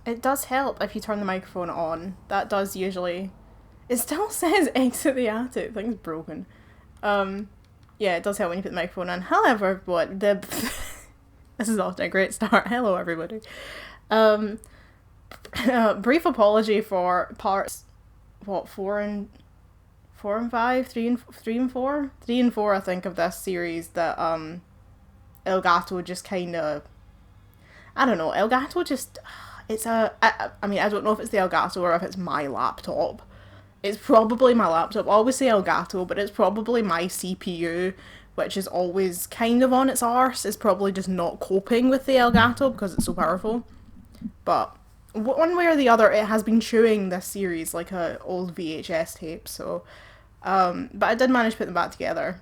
It does help if you turn the microphone on. That does usually... It still says exit the attic. Thing's broken. Yeah, it does help when you put the microphone on. However, what the... This is often a great start. Hello, everybody. Brief apology for parts... What, 4 and 5? 3 and 4? 3 and 4, I think, of this series that, Elgato just kind of... I don't know, Elgato just... It's a... I mean, I don't know if it's the Elgato or if it's my laptop. It's probably my laptop. I always say Elgato, but it's probably my CPU, which is always kind of on its arse. It's probably just not coping with the Elgato because it's so powerful. But one way or the other, it has been chewing this series like a old VHS tape, so... but I did manage to put them back together.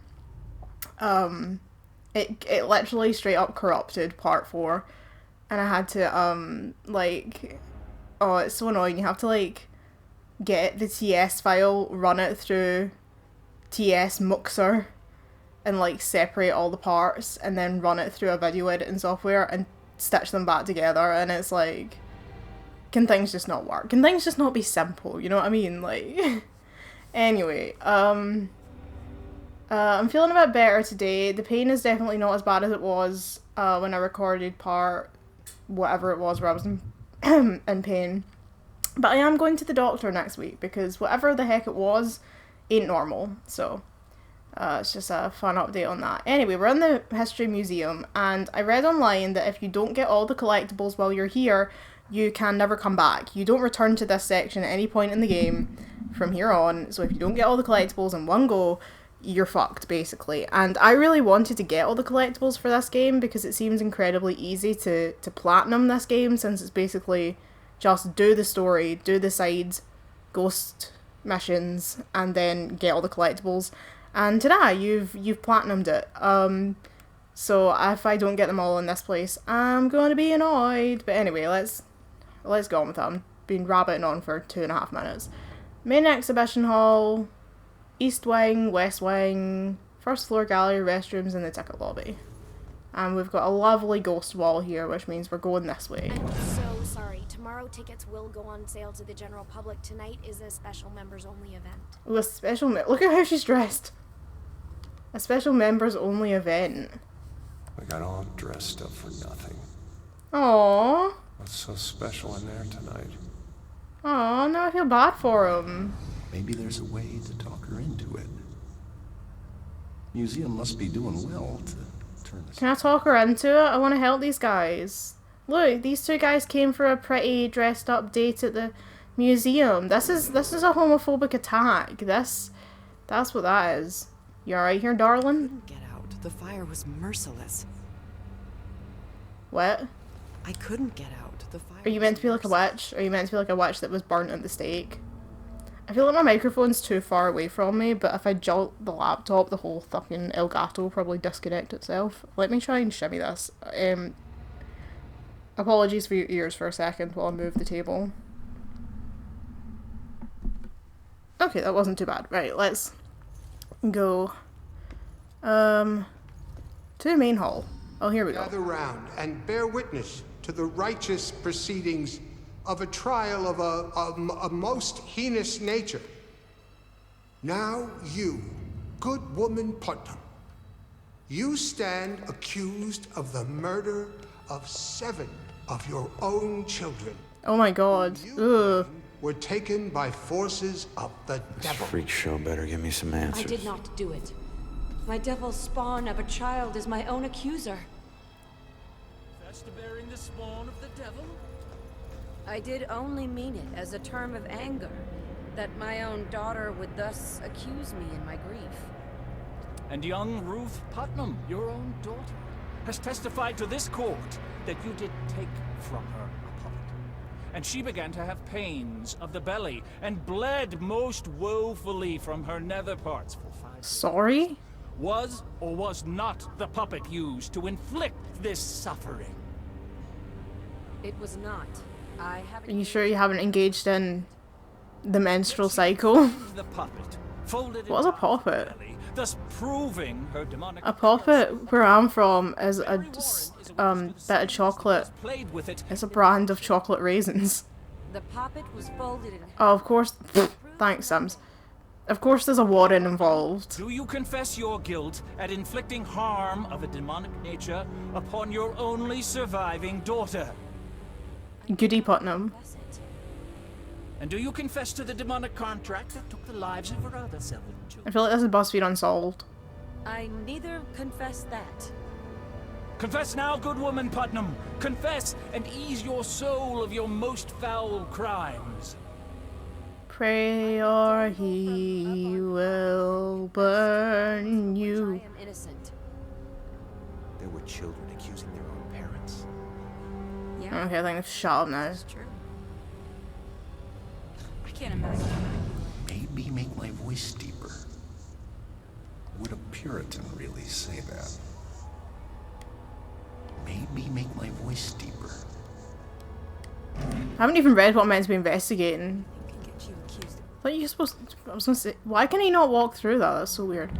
It literally straight up corrupted part 4. And I had to, like... Oh, it's so annoying. You have to, like, get the TS file, run it through TS Muxer, and, like, separate all the parts, and then run it through a video editing software, and stitch them back together, and it's like... Can things just not work? Can things just not be simple? You know what I mean? Like... Anyway, I'm feeling a bit better today. The pain is definitely not as bad as it was when I recorded part whatever it was where I was in pain. But I am going to the doctor next week because whatever the heck it was ain't normal. So it's just a fun update on that. Anyway, we're in the History Museum and I read online that if you don't get all the collectibles while you're here, you can never come back. You don't return to this section at any point in the game from here on. So if you don't get all the collectibles in one go, you're fucked, basically. And I really wanted to get all the collectibles for this game because it seems incredibly easy to platinum this game, since it's basically just do the story, do the side ghost missions, and then get all the collectibles. And ta-da, you've platinumed it. So if I don't get them all in this place, I'm going to be annoyed. But anyway, let's go on with that. I've been rabbiting on for 2.5 minutes. Main exhibition hall, east wing, west wing, first floor gallery, restrooms, and the ticket lobby. And we've got a lovely ghost wall here, which means we're going this way. I'm so sorry. Tomorrow tickets will go on sale to the general public. Tonight is a special members only event. Ooh, a special look at how she's dressed. A special members only event. We got all dressed up for nothing. Aww. What's so special in there tonight? Aw, now I feel bad for him. Maybe there's a way to talk her into it. Museum must be doing well to turn this... Can I talk her into it? I want to help these guys. Look, these two guys came for a pretty dressed up date at the museum. This is a homophobic attack. That's what that is. You alright here, darling? I couldn't get out. The fire was merciless. What? I couldn't get out. The fire. Are you meant to be like a witch? Are you meant to be like a witch that was burnt at the stake? I feel like my microphone's too far away from me, but if I jolt the laptop, the whole fucking Elgato will probably disconnect itself. Let me try and shimmy this. Apologies for your ears for a second while I move the table. Okay, that wasn't too bad. Right, let's go to the main hall. Oh, here we go. Gather round and bear witness to the righteous proceedings of a trial of a most heinous nature. Now you, good woman Putnam, you stand accused of the murder of 7 of your own children. Oh my god. You were taken by forces of the This devil. freak show better give me some answers. I did not do it. My devil spawn of a child is my own accuser. That's to bearing the spawn of the devil? I did only mean it as a term of anger, that my own daughter would thus accuse me in my grief. And young Ruth Putnam, your own daughter, has testified to this court that you did take from her a puppet. And she began to have pains of the belly and bled most woefully from her nether parts for 5 days. Sorry? Was or was not the puppet used to inflict this suffering? It was not. I haven't. Are you sure you haven't engaged in the menstrual cycle? The puppet folded What is a into her puppet? belly, thus proving her demonic. A puppet, where I'm from, is a bit of chocolate. Played with it. It's a brand of chocolate raisins. The poppet was folded in. Oh, of course. Thanks, Sims. Of course there's a warden involved. Do you confess your guilt at inflicting harm of a demonic nature upon your only surviving daughter? Goody Putnam. Confess it. And do you confess to the demonic contract that took the lives of her other 7 I children? feel like this is BuzzFeed Unsolved. I neither confess that. Confess now, good woman Putnam. Confess and ease your soul of your most foul crimes. Pray or he will burn I you. am innocent. There were children accusing their own parents. Yeah, Okay, I think I've shut up now. that's true. I can't imagine. Maybe make my voice deeper. Would a Puritan really say that? Maybe make my voice deeper. I haven't even read what I'm meant to be investigating. I can get you accused of. I thought you were supposed to, I was gonna say, why can he not walk through that? That's so weird.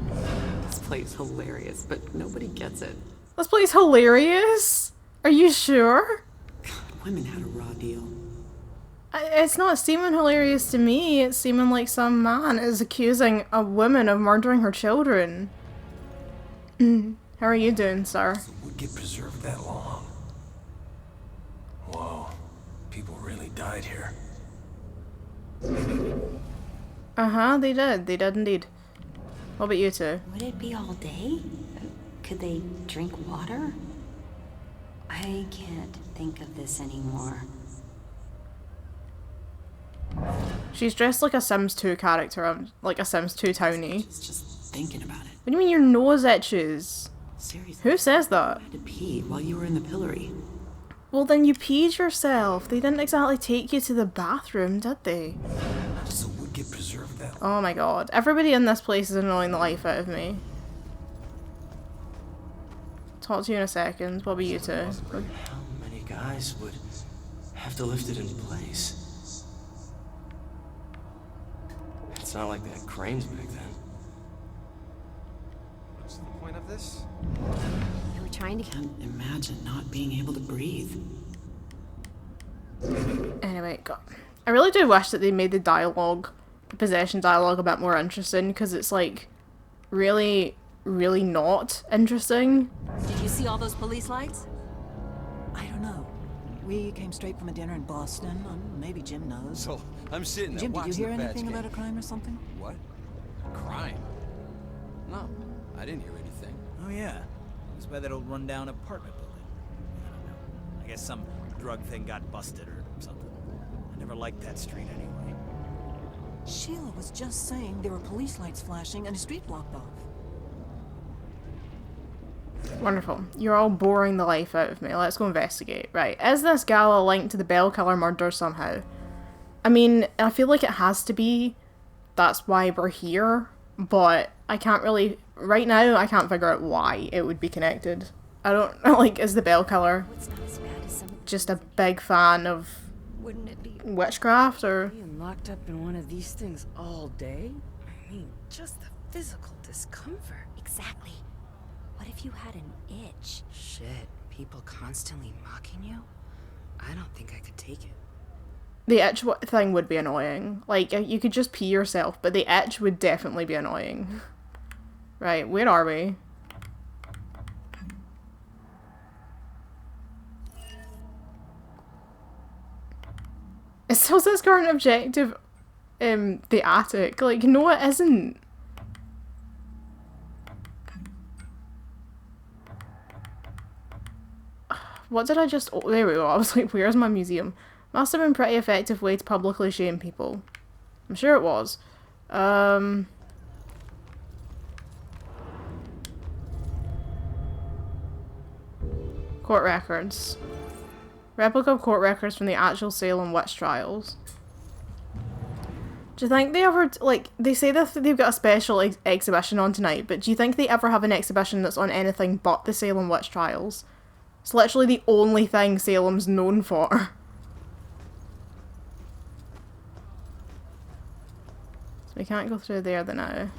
This play's hilarious, but nobody gets it. This place hilarious? Are you sure? Women had a raw deal. It's not seeming hilarious to me. It's seeming like some man is accusing a woman of murdering her children. How are you doing, sir? The wood get preserved that long? Whoa. People really died here. Uh-huh, they did. They did indeed. What about you two? Would it be all day? Could they drink water? I can't think of this anymore. She's dressed like a Sims 2 character, like a Sims 2 townie. It's just thinking about it. What do you mean your nose itches? Seriously. Who says that? I had to pee while you were in the pillory. Well, then you peed yourself. They didn't exactly take you to the bathroom, did they? Does the wood get preserved that long? Oh my god. Everybody in this place is annoying the life out of me. Talk to you in a second. What about you two? How many guys would have to lift it in place? It's not like they had cranes back then. What's the point of this? They were trying to. Can't imagine not being able to breathe. Anyway, God. I really do wish that they made the dialogue, the possession dialogue, a bit more interesting, because it's like really, really not interesting. Did you see all those police lights? I don't know. We came straight from a dinner in Boston. Maybe Jim knows. So, I'm sitting there Jim, did you watching hear the Bats anything game. about a crime or something? What? A crime? No, I didn't hear anything. Oh yeah, it was by that old rundown apartment building. I don't know. I guess some drug thing got busted or something. I never liked that street anyway. Sheila was just saying there were police lights flashing and a street blocked off. Wonderful. You're all boring the life out of me. Let's go investigate. Right. Is this gala linked to the Bell Killer murder somehow? I mean, I feel like it has to be. That's why we're here. But I can't really... Right now, I can't figure out why it would be connected. I don't... Like, is the Bell Killer It's not as bad as some. just a big fan of Wouldn't it be witchcraft, or... being locked up in one of these things all day? I mean, just the physical discomfort. Exactly. What if you had an itch? Shit, people constantly mocking you? I don't think I could take it. The itch thing would be annoying. Like, you could just pee yourself, but the itch would definitely be annoying. Right, where are we? It still says current objective, the attic. Like, no it isn't. What did I just... Oh, there we go. I was like, where's my museum? Must have been a pretty effective way to publicly shame people. I'm sure it was. Court records. Replica of court records from the actual Salem Witch Trials. Do you think they ever, like, they say that they've got a special exhibition on tonight, but do you think they ever have an exhibition that's on anything but the Salem Witch Trials? It's literally the only thing Salem's known for. So we can't go through there now.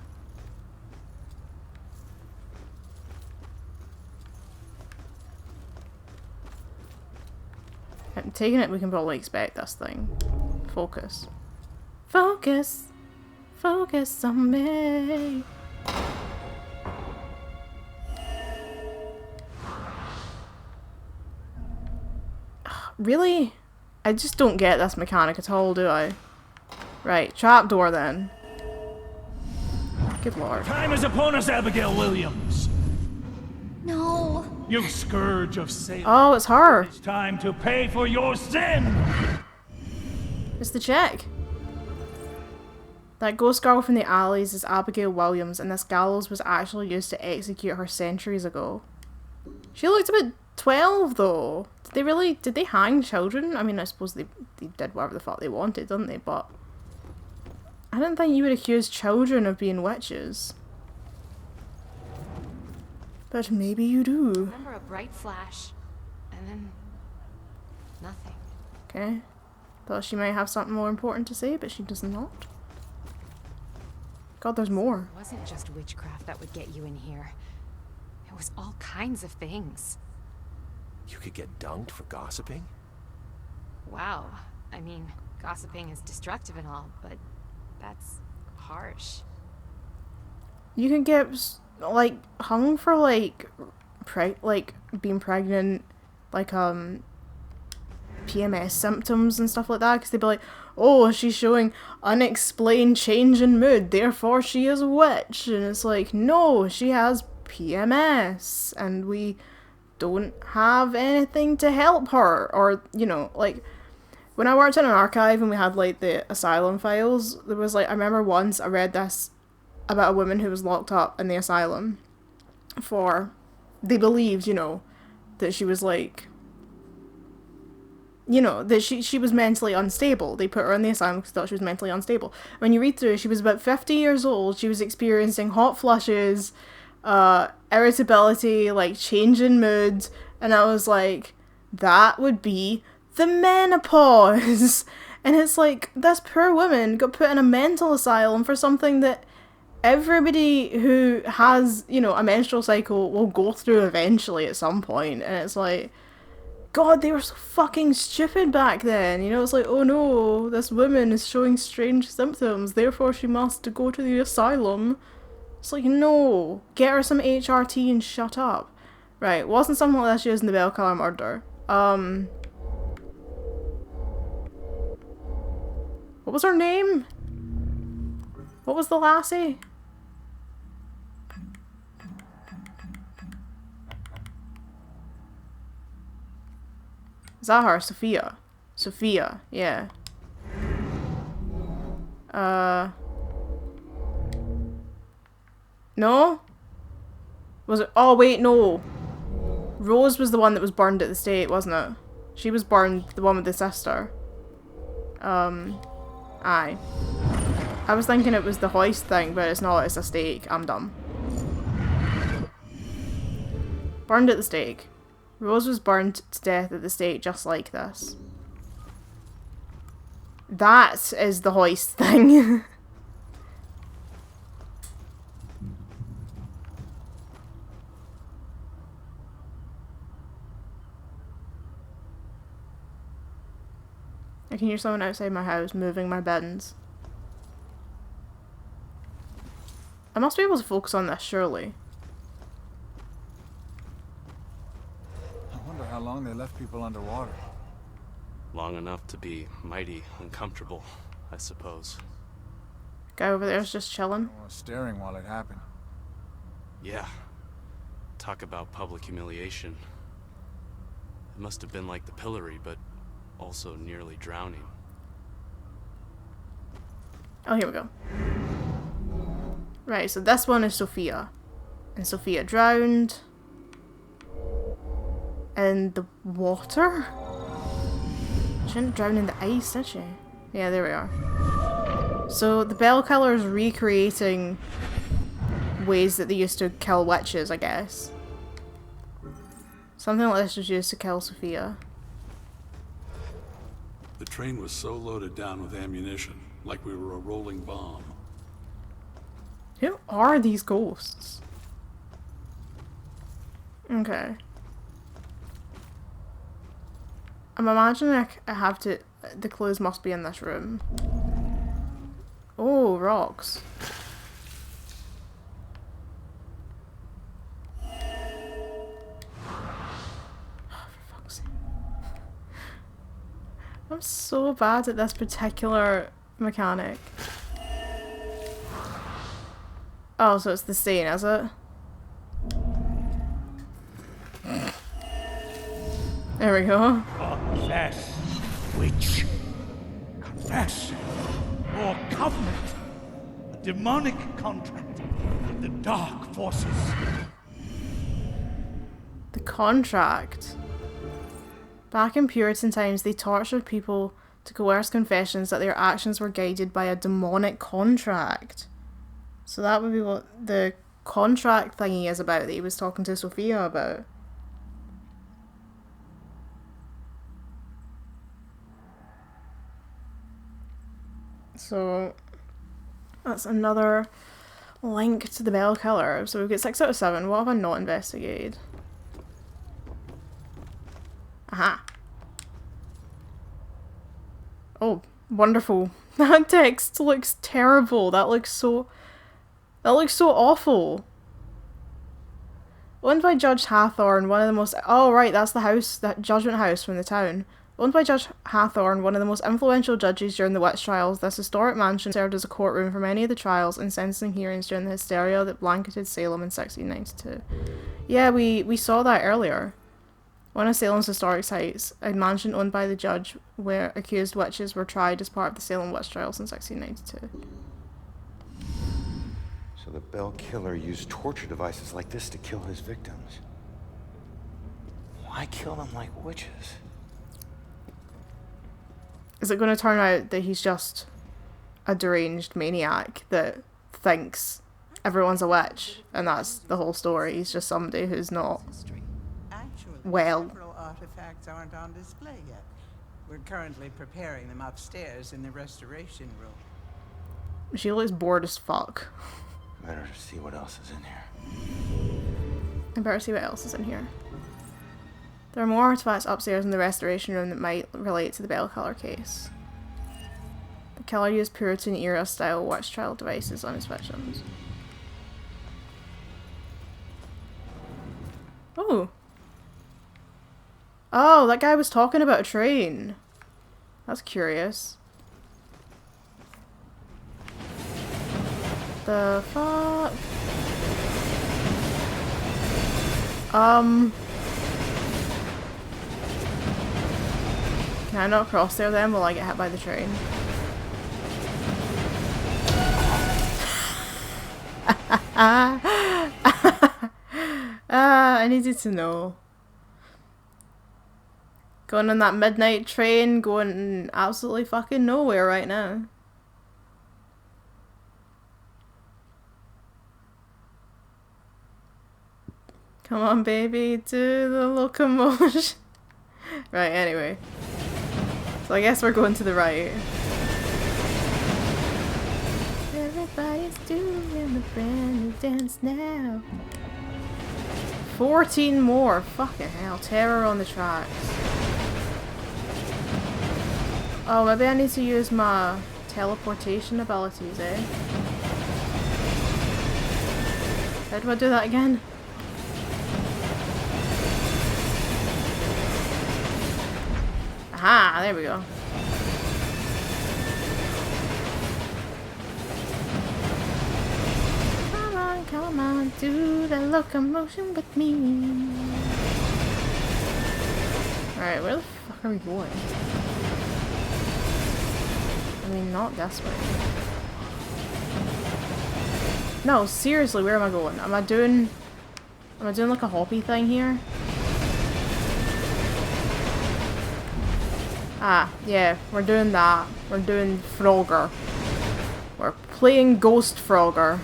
Taking it, we can probably expect this thing. Focus. Focus. Focus on me. Really? I just don't get this mechanic at all, do I? Right, trapdoor then. Good lord. Time is upon us, Abigail Williams. No. You scourge of Salem. Oh, it's her. It's time to pay for your sin. It's the chick. That ghost girl from the alleys is Abigail Williams, and this gallows was actually used to execute her centuries ago. She looked about 12 though. Did they hang children? I mean, I suppose they did whatever the fuck they wanted, didn't they? But I didn't think you would accuse children of being witches. But maybe you do. Remember a bright flash, and then nothing. Okay. Thought she might have something more important to say, but she does not. God, there's more. It wasn't just witchcraft that would get you in here. It was all kinds of things. You could get dunked for gossiping? Wow. I mean, gossiping is destructive and all, but that's harsh. You can get, like, hung for, like, being pregnant, like, PMS symptoms and stuff like that, because they'd be like, oh, she's showing unexplained change in mood, therefore she is a witch. And it's like, no, she has PMS, and we don't have anything to help her. Or, you know, like, when I worked in an archive and we had, like, the asylum files, there was, like, I remember once I read this about a woman who was locked up in the asylum for, they believed, you know, that she was, like, you know, that she was mentally unstable. They put her in the asylum because they thought she was mentally unstable. When you read through, she was about 50 years old. She was experiencing hot flushes, irritability, like change in mood. And I was like, that would be the menopause. And it's like, this poor woman got put in a mental asylum for something that everybody who has, you know, a menstrual cycle will go through eventually at some point. And it's like, God, they were so fucking stupid back then. You know, it's like, oh no, this woman is showing strange symptoms, therefore she must go to the asylum. It's like, no, get her some HRT and shut up. Right, wasn't something like this used in the Bell Killer murder. What was her name? What was the lassie? Is that her? Sophia. Sophia, yeah. No? Was it? Oh, wait, no. Rose was the one that was burned at the stake, wasn't it? She was burned, the one with the sister. Aye. I was thinking it was the hoist thing, but it's not, it's a stake. I'm dumb. Burned at the stake. Rose was burned to death at the stake just like this. That is the hoist thing. I can hear someone outside my house moving my bins. I must be able to focus on this, surely. I wonder how long they left people underwater. Long enough to be mighty uncomfortable, I suppose. Guy over there's just chilling. I was staring while it happened. Yeah. Talk about public humiliation. It must have been like the pillory, but also nearly drowning. Oh, here we go. Right, so this one is Sophia. And Sophia drowned in the water? She didn't drown in the ice, did she? Yeah, there we are. So the Bell Killer is recreating ways that they used to kill witches, I guess. Something like this was used to kill Sophia. The train was so loaded down with ammunition, like we were a rolling bomb. Who are these ghosts? Okay. I'm imagining I have to... The clues must be in this room. Oh, rocks. I'm so bad at this particular mechanic. Oh, so it's the scene, is it? There we go. Confess, witch. Confess. Your covenant. A demonic contract with the dark forces. The contract. Back in Puritan times, they tortured people to coerce confessions that their actions were guided by a demonic contract. So that would be what the contract thingy is about that he was talking to Sophia about. So that's another link to the Bell Killer. So we've got 6 out of 7. What have I not investigated? Aha. Oh, wonderful. That text looks terrible. That looks so awful. Owned by Judge Hathorne, one of the most... Oh, right, that's the house, that judgment house from the town. Owned by Judge Hathorne, one of the most influential judges during the witch trials, this historic mansion served as a courtroom for many of the trials and sentencing hearings during the hysteria that blanketed Salem in 1692. Yeah, we saw that earlier. One of Salem's historic sites, a mansion owned by the judge where accused witches were tried as part of the Salem Witch Trials in 1692. So the Bell Killer used torture devices like this to kill his victims. Why kill them like witches? Is it going to turn out that he's just a deranged maniac that thinks everyone's a witch and that's the whole story? He's just somebody who's not well. Several artifacts aren't on display yet. We're currently preparing them upstairs in the restoration room. She looks bored as fuck. Better see what else is in here. I better see what else is in here. There are more artifacts upstairs in the restoration room that might relate to the Bell Killer case. The killer used Puritan era style witch trial devices on his victims. Oh. Oh, that guy was talking about a train. That's curious. The fuck? Can I not cross there then? Will I get hit by the train? I needed to know. Going on that midnight train, going absolutely fucking nowhere right now. Come on, baby, do the locomotion. Right, anyway. So I guess we're going to the right. Everybody's doing the brand new dance now. 14 more. Fucking hell. Terror on the tracks. Oh, maybe I need to use my teleportation abilities, eh? How do I do that again? Aha, there we go. Come on, do the locomotion with me. Alright, where the fuck are we going? I mean, not this way. No, seriously, where am I going? Am I doing like a hoppy thing here? Ah, yeah, we're doing that. We're doing Frogger. We're playing Ghost Frogger.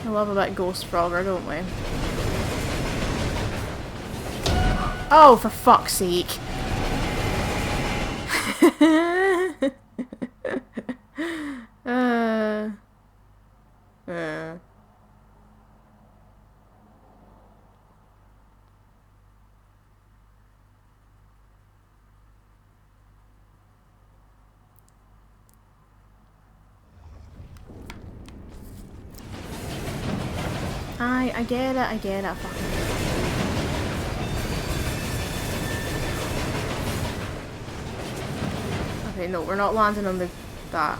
I love about Ghost Frogger, don't we? Oh, for fuck's sake. I get it, fucking. Okay, no, we're not landing on that.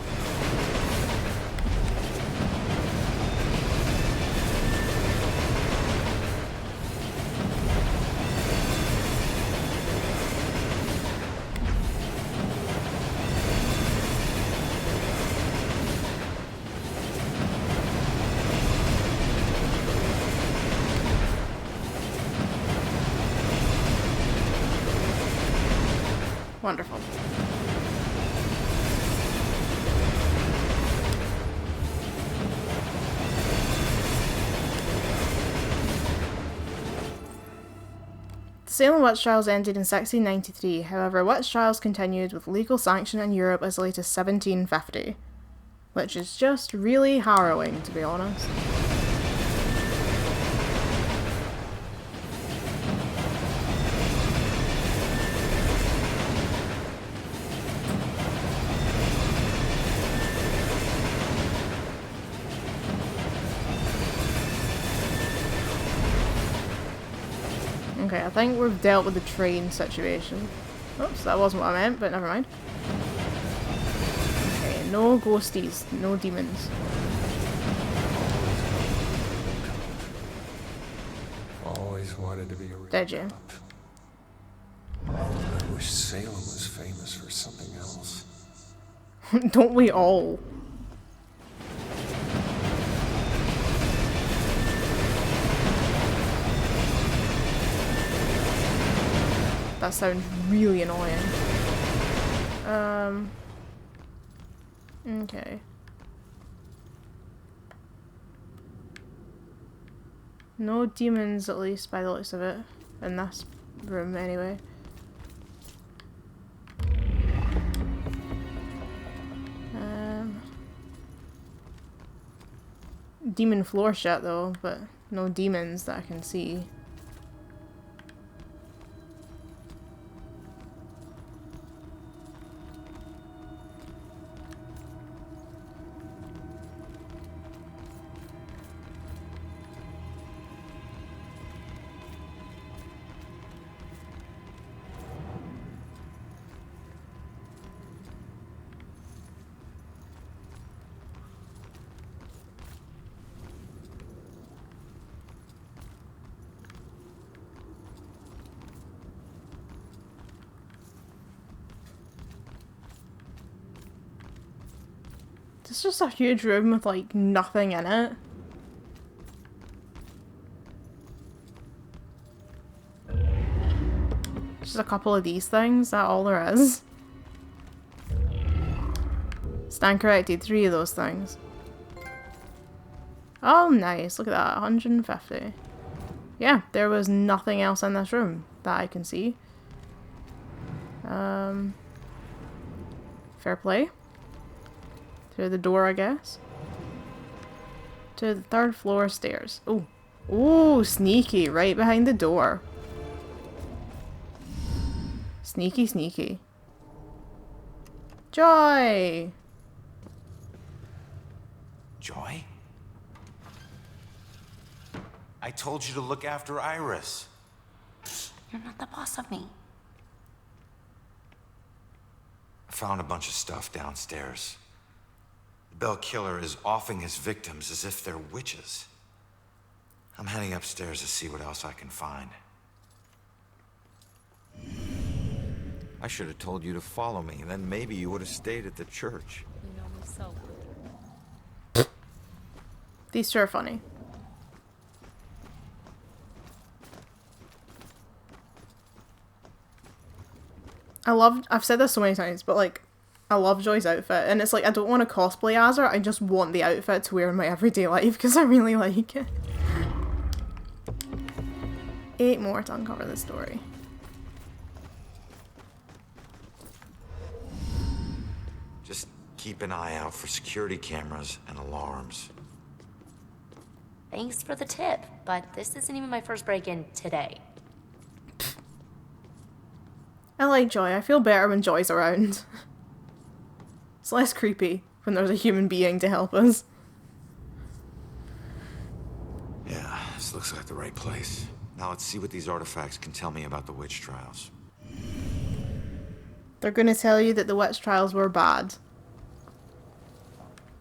Wonderful. The Salem Witch Trials ended in 1693, however witch trials continued with legal sanction in Europe as late as 1750. Which is just really harrowing, to be honest. Okay, I think we've dealt with the train situation. Oops, that wasn't what I meant, but never mind. Okay, no ghosties, no demons. Always wanted to be a real Did you? I wish Salem was famous for something else. Don't we all? That sounds really annoying. Okay. No demons, at least by the looks of it. In this room, anyway. Demon floor shut though, but no demons that I can see. It's just a huge room with like nothing in it. Just a couple of these things, that's all there is. Stand corrected, 3 of those things. Oh nice, look at that, 150. Yeah, there was nothing else in this room that I can see. Fair play. Through the door, I guess. To the 3rd floor stairs. Oh. Oh, sneaky. Right behind the door. Sneaky, sneaky. Joy! Joy? I told you to look after Iris. You're not the boss of me. I found a bunch of stuff downstairs. The Bell Killer is offing his victims as if they're witches. I'm heading upstairs to see what else I can find. I should have told you to follow me, and then maybe you would have stayed at the church. You know me so well. These two are funny. I've said this so many times, but like, I love Joy's outfit, and it's like, I don't want to cosplay as her, I just want the outfit to wear in my everyday life, because I really like it. 8 more to uncover the story. keep an eye out for security cameras and alarms. Thanks for the tip, but this isn't even my first break-in today. I like Joy. I feel better when Joy's around. It's less creepy when there's a human being to help us. Yeah, this looks like the right place. Now let's see what these artifacts can tell me about the witch trials. They're gonna tell you that the witch trials were bad.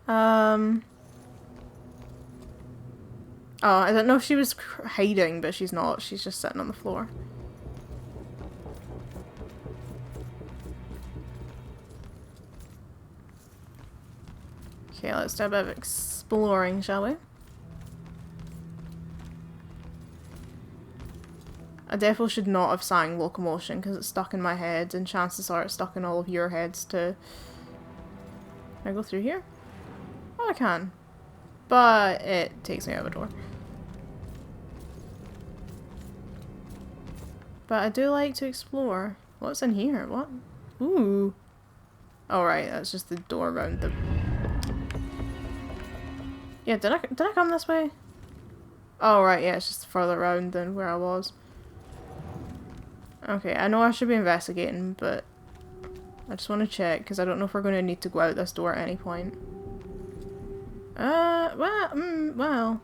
Oh, I don't know if she was hiding, but she's not. She's just sitting on the floor. Okay, let's do a bit of exploring, shall we? I definitely should not have sang Locomotion because it's stuck in my head, and chances are it's stuck in all of your heads too. Can I go through here? Oh, I can. But it takes me out of a door. But I do like to explore. What's in here? What? Ooh. Oh, right, that's just the door around the... Yeah, did I come this way? Oh, right, yeah, it's just further around than where I was. Okay, I know I should be investigating, but I just want to check, because I don't know if we're going to need to go out this door at any point. Well.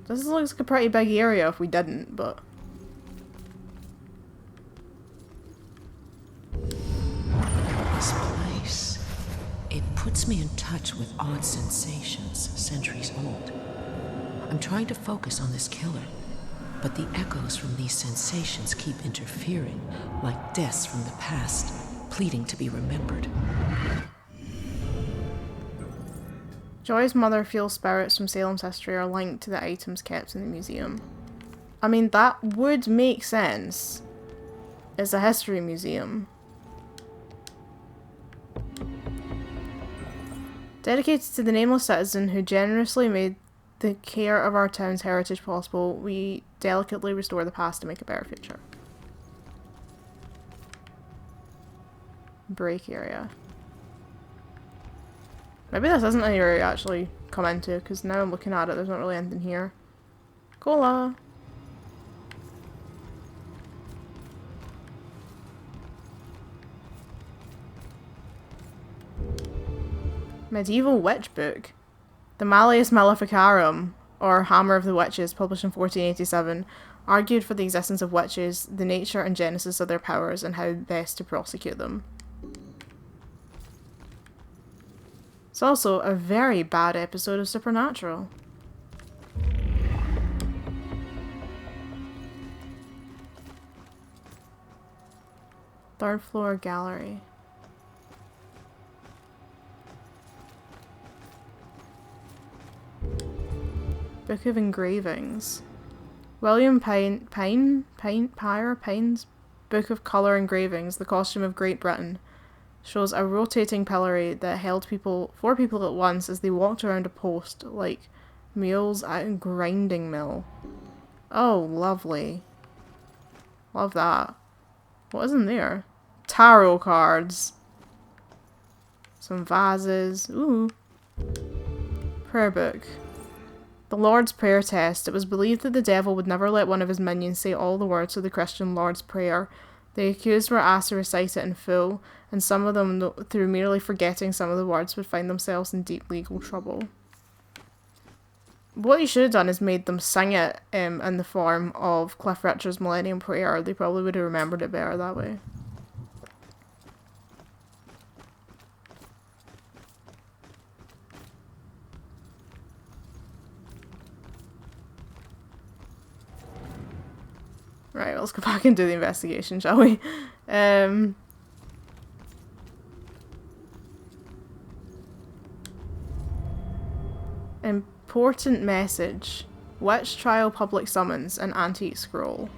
This looks like a pretty big area if we didn't, but... This place, it puts me in touch with odd sensations, centuries old. I'm trying to focus on this killer, but the echoes from these sensations keep interfering, like deaths from the past, pleading to be remembered. Joy's mother feels spirits from Salem's history are linked to the items kept in the museum. I mean, that would make sense. It's a history museum. Dedicated to the nameless citizen who generously made the care of our town's heritage possible, we delicately restore the past to make a better future. Break area. Maybe this isn't an area I actually come into, because now I'm looking at it, there's not really anything here. Cola! Medieval witch book. The Malleus Maleficarum, or Hammer of the Witches, published in 1487, argued for the existence of witches, the nature and genesis of their powers, and how best to prosecute them. It's also a very bad episode of Supernatural. Third floor gallery. Book of Engravings. William Pine's Book of Colour Engravings, The Costume of Great Britain, shows a rotating pillory that held four people at once as they walked around a post like mules at a grinding mill. Oh, lovely. Love that. What is in there? Tarot cards. Some vases. Ooh. Prayer book. The Lord's Prayer test. It was believed that the devil would never let one of his minions say all the words of the Christian Lord's Prayer. The accused were asked to recite it in full, and some of them, through merely forgetting some of the words, would find themselves in deep legal trouble. What he should have done is made them sing it in the form of Cliff Richard's Millennium Prayer. They probably would have remembered it better that way. Right, let's go back and do the investigation, shall we? Important message. Witch trial public summons, an antique scroll.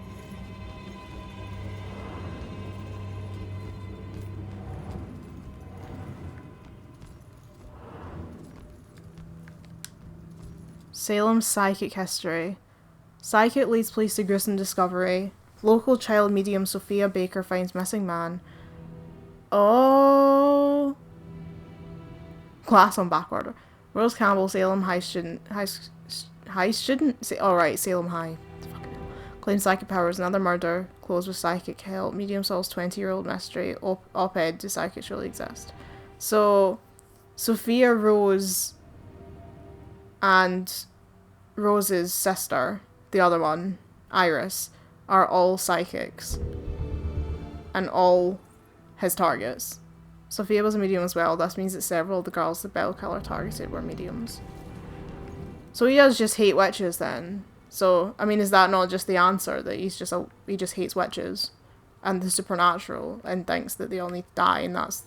Salem's psychic history. Psychic leads police to gruesome discovery. Local child medium Sophia Baker finds missing man. Oh. class on back order. Rose Campbell, Salem High student, Salem High. Claims psychic powers, another murder, closed with psychic help, medium solves 20-year-old mystery, op-ed, do psychics really exist? So, Sophia, Rose, and Rose's sister, the other one, Iris, are all psychics. And all his targets. Sophia was a medium as well. This means that several of the girls the Bell Killer targeted were mediums. So he does just hate witches then. So, I mean, is that not just the answer? That he just hates witches and the supernatural and thinks that they all need to die, and that's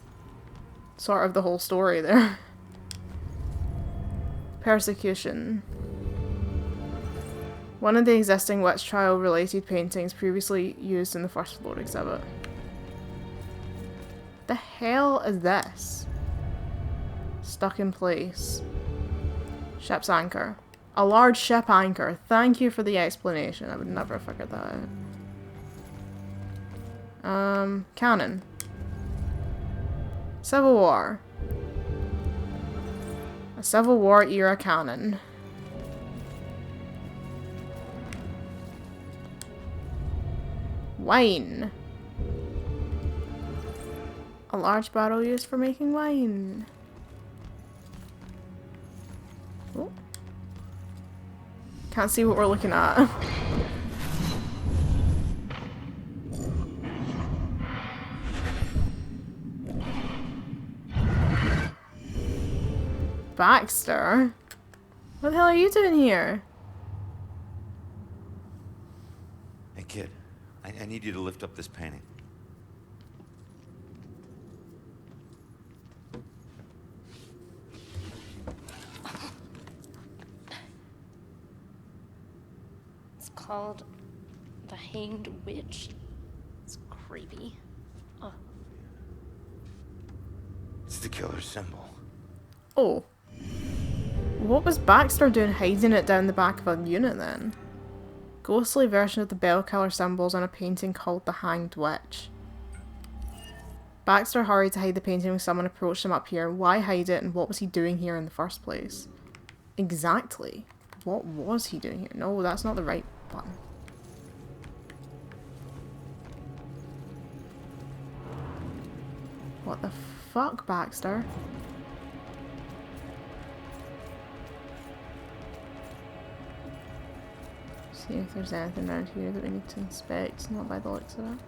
sort of the whole story there. Persecution. One of the existing witch trial related paintings previously used in the first floor exhibit. The hell is this? Stuck in place. Ship's anchor. A large ship anchor. Thank you for the explanation. I would never have figured that out. Cannon. Civil War. A Civil War era cannon. Wine. A large barrel used for making wine. Oh. Can't see what we're looking at. Baxter? What the hell are you doing here? Hey kid, I need you to lift up this painting. Called the Hanged Witch. It's creepy. Oh. It's the killer's symbol. Oh. What was Baxter doing hiding it down the back of a unit then? Ghostly version of the Bell Killer symbols on a painting called the Hanged Witch. Baxter hurried to hide the painting when someone approached him up here. Why hide it, and what was he doing here in the first place? Exactly. What was he doing here? No, that's not the right button. What the fuck, Baxter? See if there's anything around here that we need to inspect. Not by the looks of it.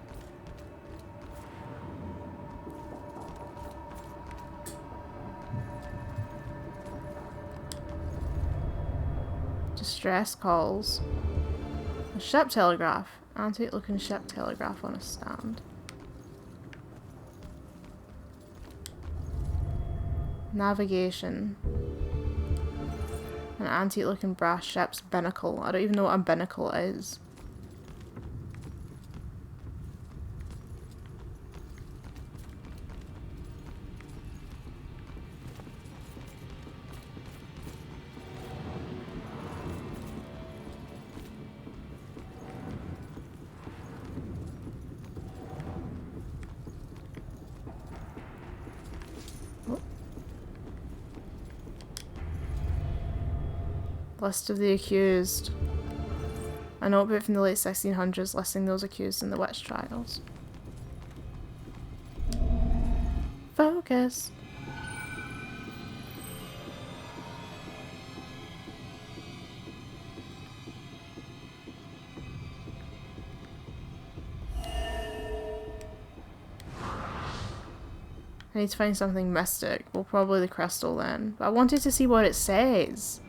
Distress calls. A ship telegraph. Antique looking ship telegraph on a stand. Navigation. An antique looking brass ship's binnacle. I don't even know what a binnacle is. List of the accused. A notebook from the late 1600s listing those accused in the witch trials. Focus. I need to find something mystic. Well, probably the crystal then. But I wanted to see what it says.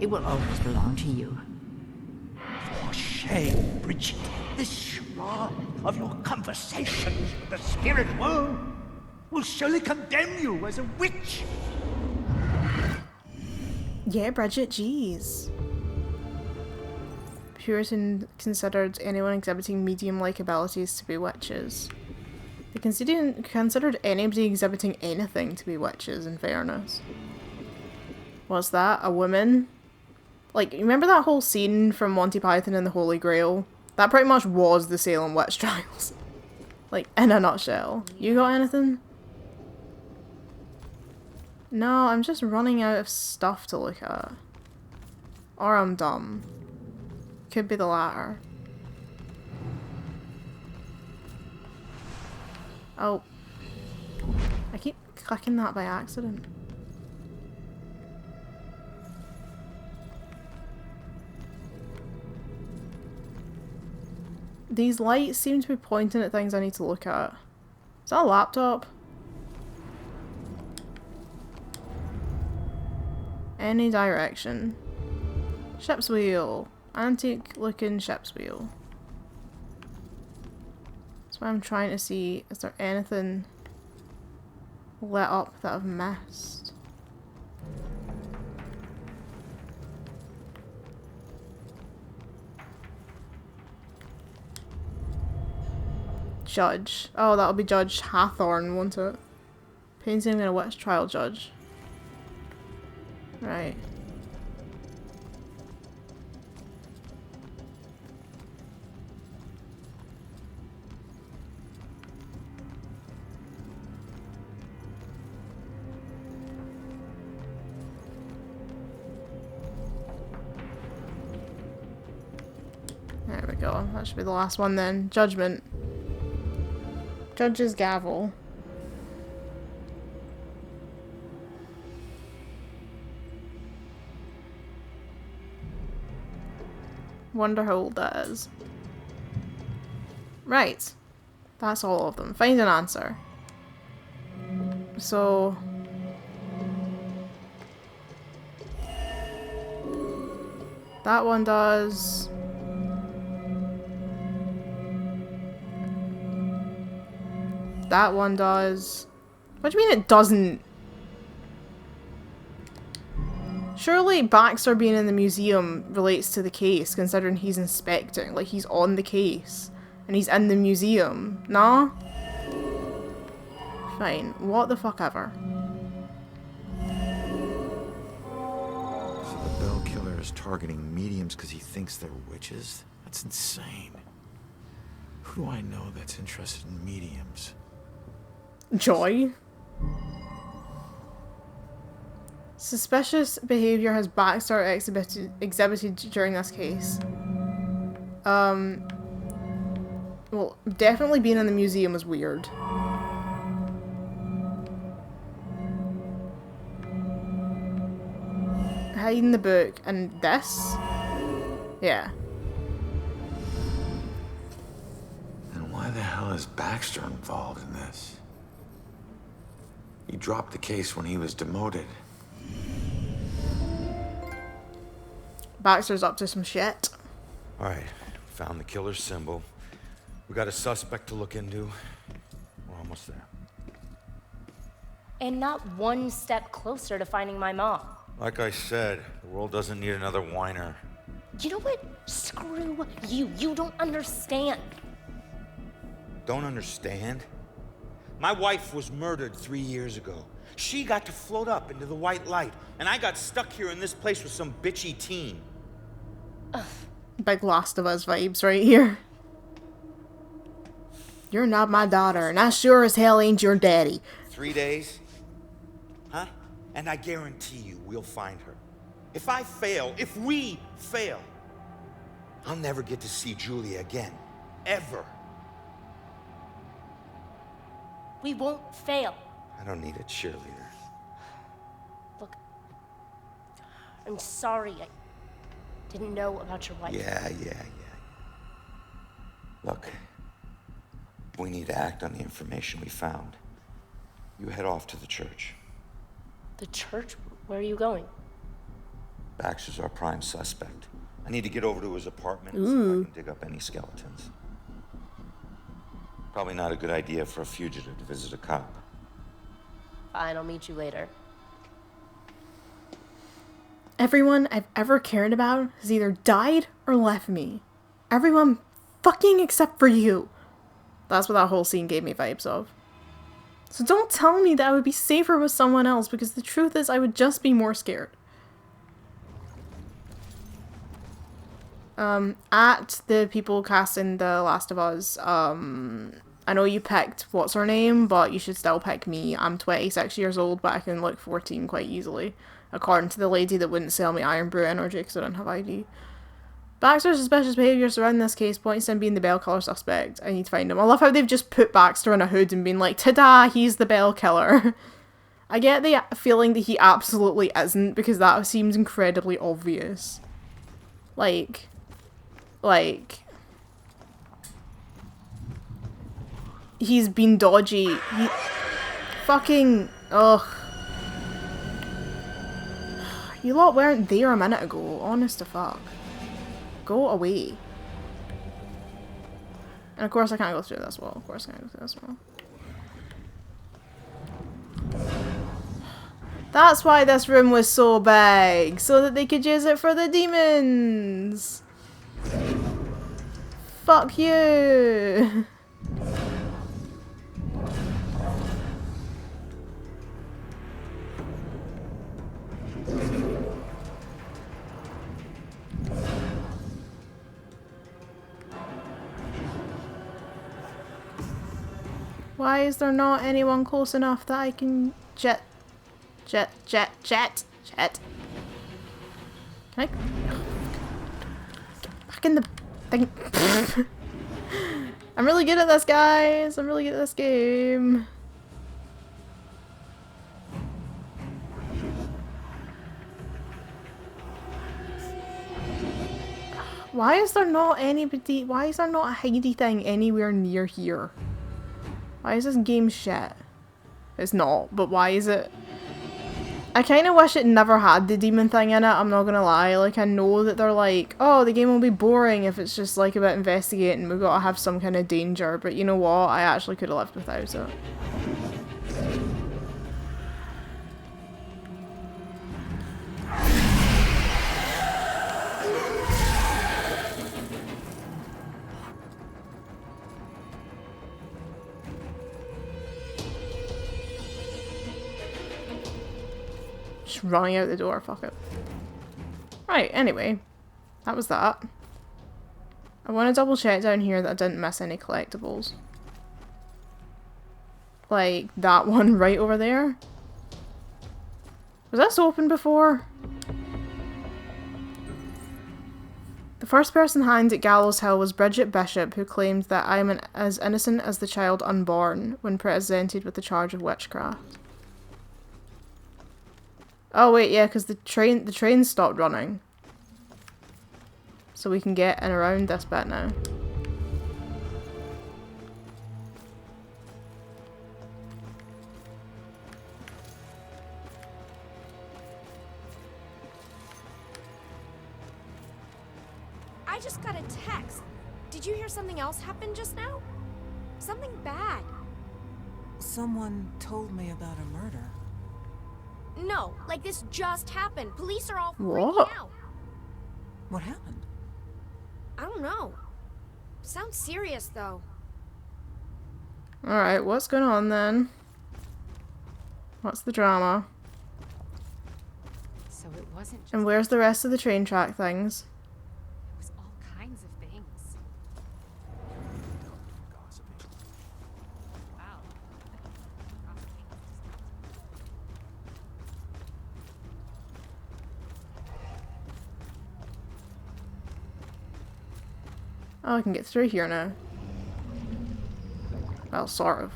It will always belong to you. For shame, Bridget. This charade of your conversations with the spirit world will surely condemn you as a witch. Yeah, Bridget, jeez. Puritan considered anyone exhibiting medium-like abilities to be witches. They considered anybody exhibiting anything to be witches, in fairness. What's that? A woman? Like, remember that whole scene from Monty Python and the Holy Grail? That pretty much was the Salem Witch Trials. Like, in a nutshell. You got anything? No, I'm just running out of stuff to look at. Or I'm dumb. Could be the latter. Oh. I keep clicking that by accident. These lights seem to be pointing at things I need to look at. Is that a laptop? Any direction. Ship's wheel. Antique looking ship's wheel. That's why I'm trying to see, is there anything lit up that I've missed? Judge. Oh, that'll be Judge Hathorn, won't it? Painting in a witch trial judge. Right. There we go. That should be the last one then. Judgment. Judge's gavel. Wonder how old that is. Right. That's all of them. Find an answer. So... that one does... that one does... What do you mean it doesn't? Surely Baxter being in the museum relates to the case, considering he's inspecting. Like, he's on the case. And he's in the museum. Nah? Fine. What the fuck ever. So the Bell Killer is targeting mediums because he thinks they're witches? That's insane. Who do I know that's interested in mediums? Joy. Suspicious behavior has Baxter exhibited during this case. Well, definitely being in the museum is weird. Hiding the book and this? Yeah. And why the hell is Baxter involved in this? He dropped the case when he was demoted. Baxter's up to some shit. Alright, found the killer's symbol. We got a suspect to look into. We're almost there. And not one step closer to finding my mom. Like I said, the world doesn't need another whiner. You know what? Screw you. You don't understand. Don't understand? My wife was murdered 3 years ago. She got to float up into the white light, and I got stuck here in this place with some bitchy teen. Big Last of Us vibes right here. You're not my daughter, and I sure as hell ain't your daddy. 3 days? Huh? And I guarantee you we'll find her. If I fail, if we fail, I'll never get to see Julia again. Ever. We won't fail. I don't need a cheerleader. Look, I'm sorry. I didn't know about your wife. Yeah. Look, we need to act on the information we found. You head off to the church. The church? Where are you going? Baxter's our prime suspect. I need to get over to his apartment and see if I can dig up any skeletons. Probably not a good idea for a fugitive to visit a cop. Fine, I'll meet you later. Everyone I've ever cared about has either died or left me. Everyone fucking except for you. That's what that whole scene gave me vibes of. So don't tell me that I would be safer with someone else, because the truth is I would just be more scared. At the people casting The Last of Us, I know you picked what's her name, but you should still pick me. I'm 26 years old, but I can look 14 quite easily, according to the lady that wouldn't sell me Iron Brew Energy because I don't have ID. Baxter's suspicious behaviour surrounding this case points to him being the bell killer suspect. I need to find him. I love how they've just put Baxter in a hood and been like, ta-da, he's the bell killer. I get the feeling that he absolutely isn't, because that seems incredibly obvious. Like... He's been dodgy. He... Fucking... Ugh. You lot weren't there a minute ago, honest to fuck. Go away. And of course I can't go through this wall. Of course I can't go through this wall. That's why this room was so big, so that they could use it for the demons. Fuck you. Why is there not anyone close enough that I can jet? Can I? Get back in the thing. I'm really good at this, guys. I'm really good at this game. Why is there not anybody? Why is there not a hidey thing anywhere near here? Why is this game shit? It's not, but why is it? I kind of wish it never had the demon thing in it, I'm not gonna lie. Like, I know that they're like, oh, the game will be boring if it's just like about investigating, we've got to have some kind of danger, but you know what? I actually could have lived without it. Running out the door, fuck it. Right, anyway. That was that. I want to double check down here that I didn't miss any collectibles. Like, that one right over there. Was this open before? The first person hanged at Gallows Hill was Bridget Bishop, who claimed that I am as innocent as the child unborn when presented with the charge of witchcraft. Oh wait, yeah, because the train stopped running. So we can get in around this bit now. I just got a text. Did you hear something else happen just now? Something bad. Someone told me about a murder. No, like this just happened. Police are all What? freaking out. What happened? I don't know. Sounds serious though. Alright, what's going on then? What's the drama? So it wasn't just... And where's the rest of the train track things? It was all kinds of things. Wow. Oh, I can get through here now. Well, sort of.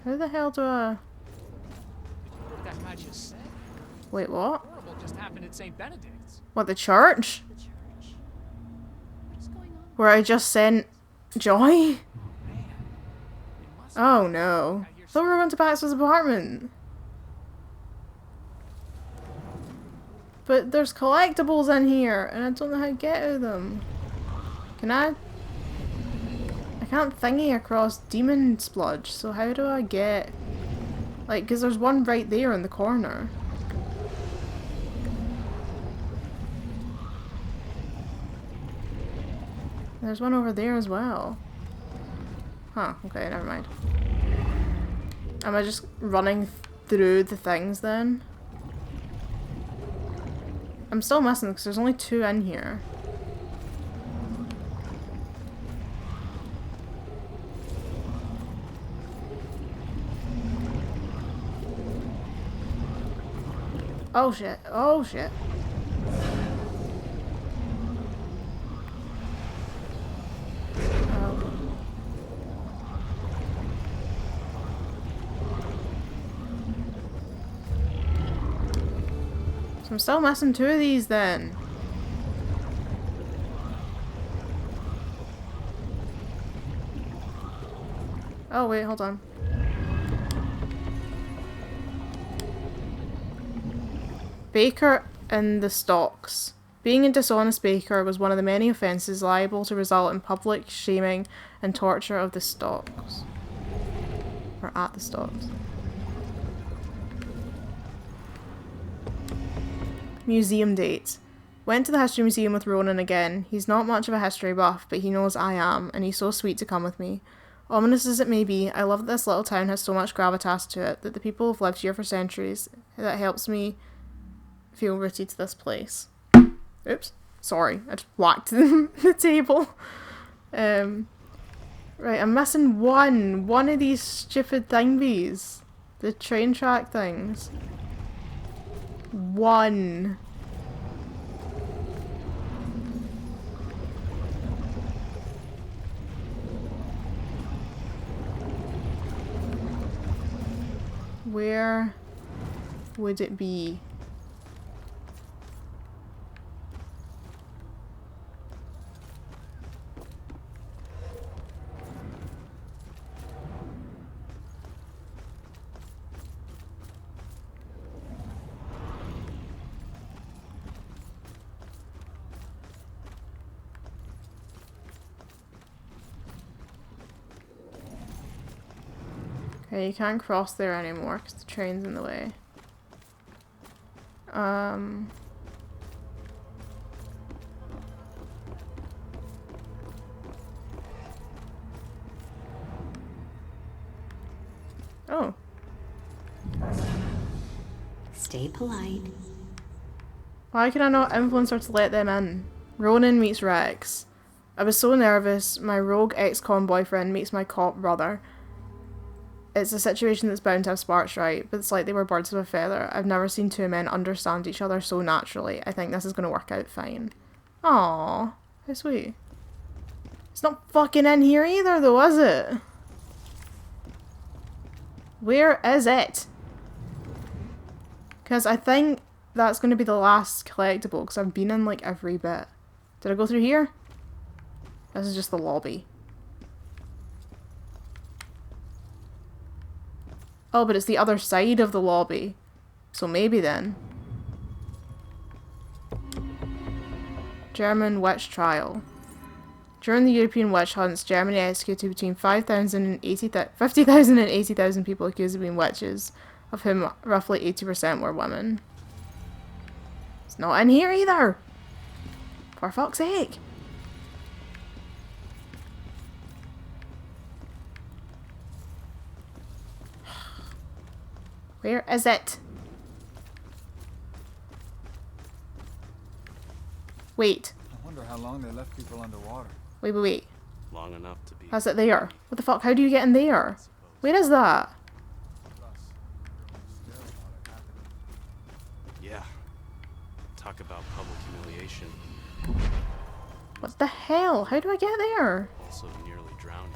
How the hell do I... What that guy just said? Wait, what? Horrible just happened at St. Benedict's. What, the church? Where I just sent Joy? Oh no. I thought we were going to Baxter's apartment. But there's collectibles in here, and I don't know how to get to them. Can I? I can't thingy across Demon Spludge, so how do I get... Like, because there's one right there in the corner. There's one over there as well. Huh, okay, never mind. Am I just running through the things then? I'm still missing because there's only 2 in here. Oh shit, oh shit. Oh. So I'm still missing 2 of these then. Oh wait, hold on. Baker in the stocks. Being a dishonest baker was one of the many offences liable to result in public shaming and torture of the stocks. Or at the stocks. Museum dates. Went to the history museum with Ronan again. He's not much of a history buff, but he knows I am, and he's so sweet to come with me. Ominous as it may be, I love that this little town has so much gravitas to it, that the people have lived here for centuries. That helps me feel rooted to this place. Oops. Sorry, I just whacked the table. Right, I'm missing one. One of these stupid thingies. The train track things. One. Where would it be? Okay, you can't cross there anymore because the train's in the way. Oh. Stay polite. Why can I not influence her to let them in? Ronan meets Rex. I was so nervous. My rogue ex-con boyfriend meets my cop brother. It's a situation that's bound to have sparks, right? But it's like they were birds of a feather. I've never seen 2 men understand each other so naturally. I think this is going to work out fine. Aww. How sweet. It's not fucking in here either though, is it? Where is it? Because I think that's going to be the last collectible because I've been in like every bit. Did I go through here? This is just the lobby. Oh, but it's the other side of the lobby. So maybe then. German witch trial. During the European witch hunts, Germany executed between 50,000 and 80,000 people accused of being witches, of whom roughly 80% were women. It's not in here either! For fuck's sake! Where is it? Wait. I wonder how long they left people underwater. Wait. Long enough to be. How's it there? What the fuck? How do you get in there? Where is that? Yeah. Talk about public humiliation. What the hell? How do I get there? Also nearly drowning.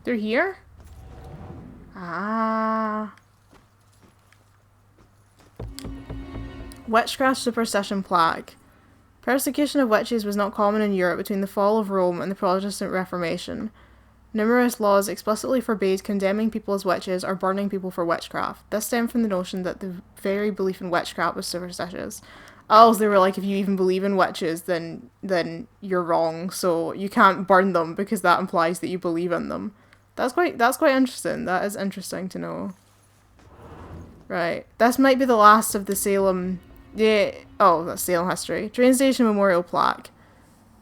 Through here? Ah. Witchcraft superstition plague. Persecution of witches was not common in Europe between the fall of Rome and the Protestant Reformation. Numerous laws explicitly forbade condemning people as witches or burning people for witchcraft. This stemmed from the notion that the very belief in witchcraft was superstitious. Else they were like, if you even believe in witches, then you're wrong, so you can't burn them because that implies that you believe in them. That's quite interesting. That is interesting to know. Right. This might be the last of the Salem... Oh, that's Salem history. Train station memorial plaque.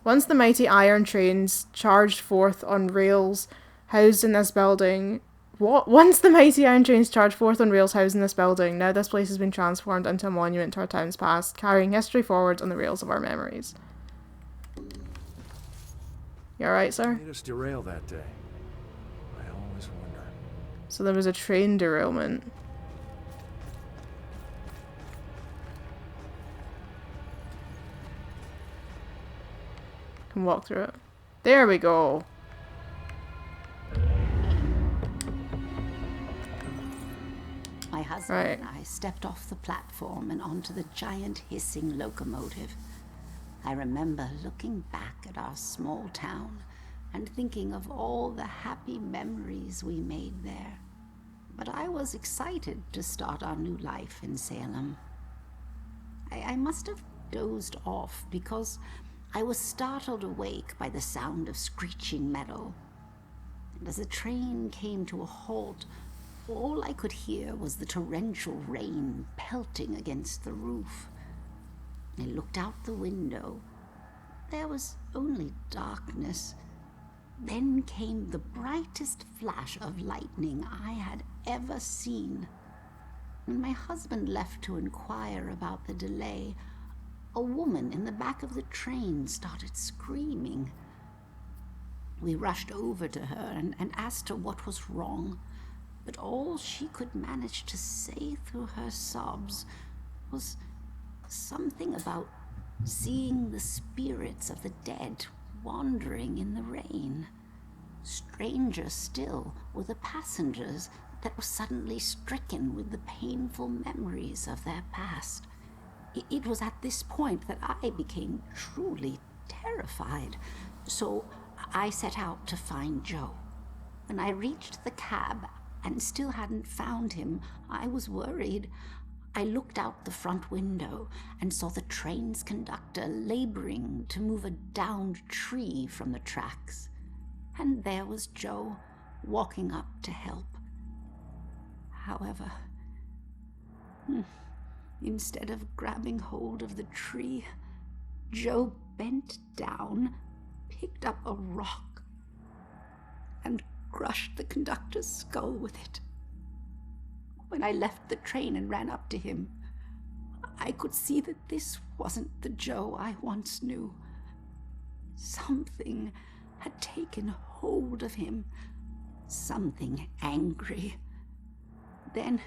Once the mighty iron trains charged forth on rails housed in this building... What? Once the mighty iron trains charged forth on rails housed in this building, now this place has been transformed into a monument to our time's past, carrying history forward on the rails of our memories. You alright, sir? Made us derail that day. I always wonder. So there was a train derailment. Can walk through it. There we go. My husband and I stepped off the platform and onto the giant hissing locomotive. I remember looking back at our small town and thinking of all the happy memories we made there. But I was excited to start our new life in Salem. I must have dozed off because I was startled awake by the sound of screeching metal. And as the train came to a halt, all I could hear was the torrential rain pelting against the roof. I looked out the window. There was only darkness. Then came the brightest flash of lightning I had ever seen. When my husband left to inquire about the delay, a woman in the back of the train started screaming. We rushed over to her and asked her what was wrong, but all she could manage to say through her sobs was something about seeing the spirits of the dead wandering in the rain. Stranger still were the passengers that were suddenly stricken with the painful memories of their past. It was at this point that I became truly terrified, so I set out to find Joe. When I reached the cab and still hadn't found him, I was worried. I looked out the front window and saw the train's conductor laboring to move a downed tree from the tracks. And there was Joe, walking up to help. However, instead of grabbing hold of the tree, Joe bent down, picked up a rock, and crushed the conductor's skull with it. When I left the train and ran up to him, I could see that this wasn't the Joe I once knew. Something had taken hold of him, something angry. Then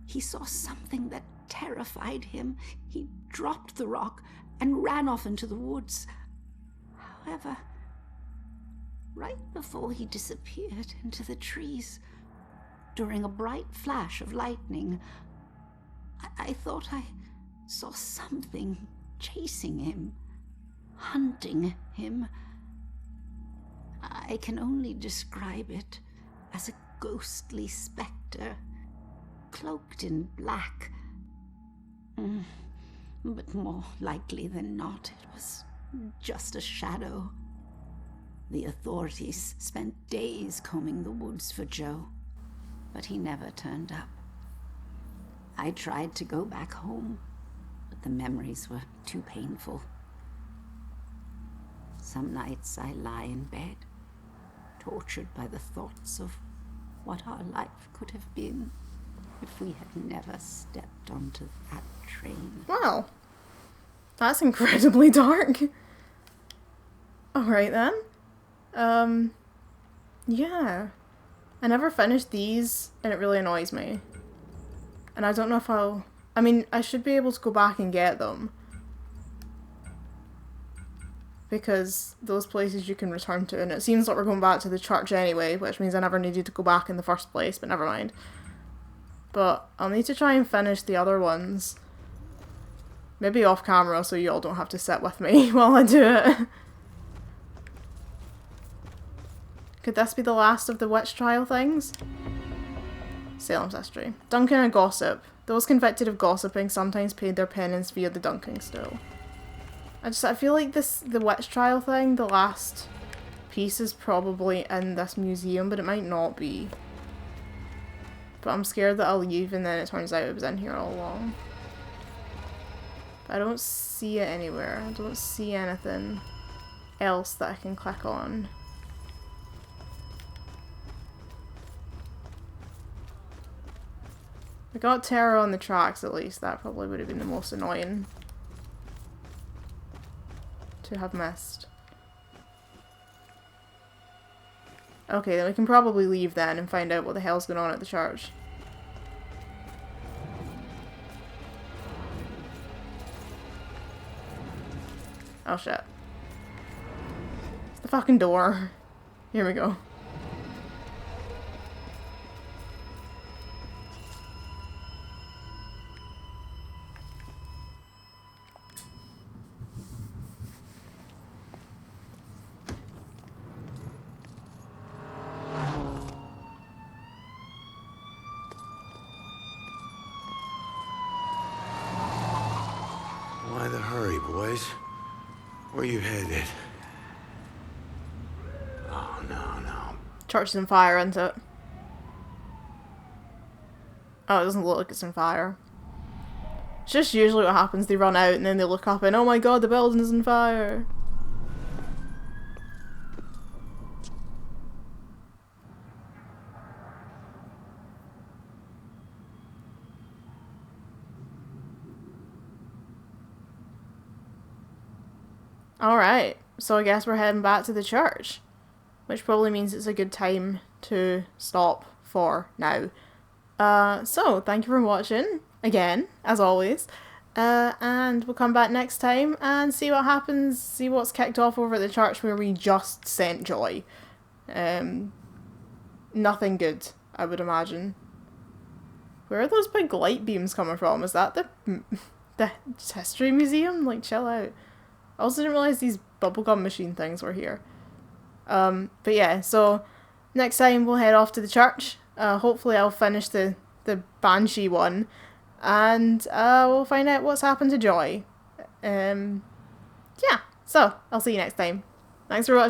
he saw something that terrified him. He dropped the rock and ran off into the woods. However, right before he disappeared into the trees, during a bright flash of lightning, I thought I saw something chasing him, hunting him. I can only describe it as a ghostly specter, cloaked in black. But more likely than not, it was just a shadow. The authorities spent days combing the woods for Joe, but he never turned up. I tried to go back home, but the memories were too painful. Some nights I lie in bed, tortured by the thoughts of what our life could have been if we had never stepped onto that train. Wow. That's incredibly dark. Alright then. Yeah. I never finished these, and it really annoys me. And I don't know if I'll... I mean, I should be able to go back and get them. Because those places you can return to, and it seems like we're going back to the church anyway, which means I never needed to go back in the first place, but never mind. But I'll need to try and finish the other ones. Maybe off camera so you all don't have to sit with me while I do it. Could this be the last of the witch trial things? Salem's history. Dunking and gossip. Those convicted of gossiping sometimes paid their penance via the dunking stool. I feel like the witch trial thing, the last piece is probably in this museum, but it might not be. But I'm scared that I'll leave and then it turns out it was in here all along. But I don't see it anywhere. I don't see anything else that I can click on. I got terror on the tracks at least. That probably would have been the most annoying to have missed. Okay, then we can probably leave then and find out what the hell's going on at the church. Oh shit. It's the fucking door. Here we go. Why the hurry, boys? Where you headed? Oh, no. Church is on fire, isn't it? Oh, it doesn't look like it's on fire. It's just usually what happens. They run out and then they look up and, oh my god, the building's on fire. Alright, so I guess we're heading back to the church. Which probably means it's a good time to stop for now. So, thank you for watching, again, as always. And we'll come back next time and see what happens, see what's kicked off over at the church where we just sent Joy. Nothing good, I would imagine. Where are those big light beams coming from? Is that the history museum? Like, chill out. I also didn't realise these bubblegum machine things were here. But yeah, so next time we'll head off to the church. Hopefully I'll finish the Banshee one. And we'll find out what's happened to Joy. Yeah, so I'll see you next time. Thanks for watching.